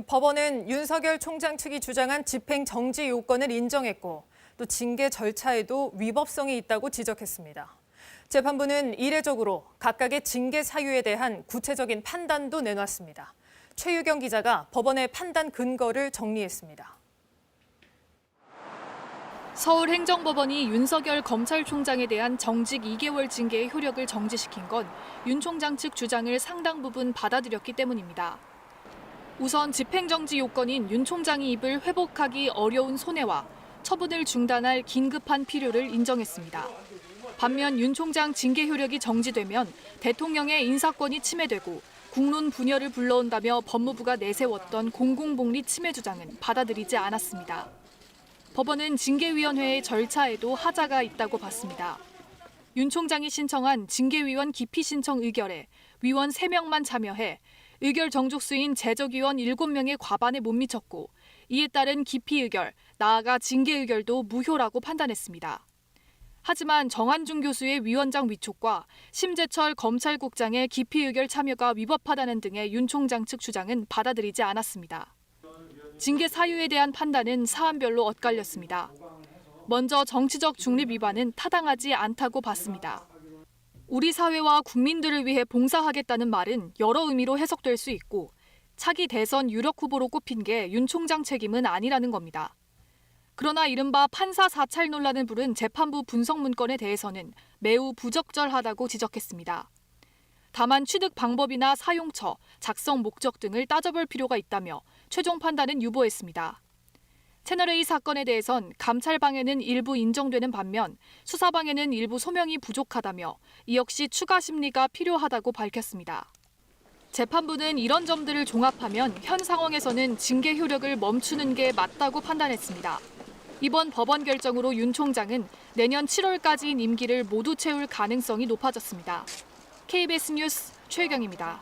법원은 윤석열 총장 측이 주장한 집행 정지 요건을 인정했고 또 징계 절차에도 위법성이 있다고 지적했습니다. 재판부는 이례적으로 각각의 징계 사유에 대한 구체적인 판단도 내놨습니다. 최유경 기자가 법원의 판단 근거를 정리했습니다. 서울행정법원이 윤석열 검찰총장에 대한 정직 2개월 징계의 효력을 정지시킨 건 윤 총장 측 주장을 상당 부분 받아들였기 때문입니다. 우선 집행정지 요건인 윤 총장이 입을 회복하기 어려운 손해와 처분을 중단할 긴급한 필요를 인정했습니다. 반면 윤 총장 징계 효력이 정지되면 대통령의 인사권이 침해되고 국론 분열을 불러온다며 법무부가 내세웠던 공공복리 침해 주장은 받아들이지 않았습니다. 법원은 징계위원회의 절차에도 하자가 있다고 봤습니다. 윤 총장이 신청한 징계위원 기피 신청 의결에 위원 3명만 참여해 의결 정족수인 재적위원 7명의 과반에 못 미쳤고 이에 따른 기피 의결, 나아가 징계 의결도 무효라고 판단했습니다. 하지만 정한중 교수의 위원장 위촉과 심재철 검찰국장의 기피 의결 참여가 위법하다는 등의 윤 총장 측 주장은 받아들이지 않았습니다. 징계 사유에 대한 판단은 사안별로 엇갈렸습니다. 먼저 정치적 중립 위반은 타당하지 않다고 봤습니다. 우리 사회와 국민들을 위해 봉사하겠다는 말은 여러 의미로 해석될 수 있고 차기 대선 유력 후보로 꼽힌 게 윤 총장 책임은 아니라는 겁니다. 그러나 이른바 판사 사찰 논란을 부른 재판부 분석 문건에 대해서는 매우 부적절하다고 지적했습니다. 다만 취득 방법이나 사용처, 작성 목적 등을 따져볼 필요가 있다며 최종 판단은 유보했습니다. 채널A 사건에 대해선 감찰방해는 일부 인정되는 반면 수사방해는 일부 소명이 부족하다며 이 역시 추가 심리가 필요하다고 밝혔습니다. 재판부는 이런 점들을 종합하면 현 상황에서는 징계 효력을 멈추는 게 맞다고 판단했습니다. 이번 법원 결정으로 윤 총장은 내년 7월까지인 임기를 모두 채울 가능성이 높아졌습니다. KBS 뉴스 최유경입니다.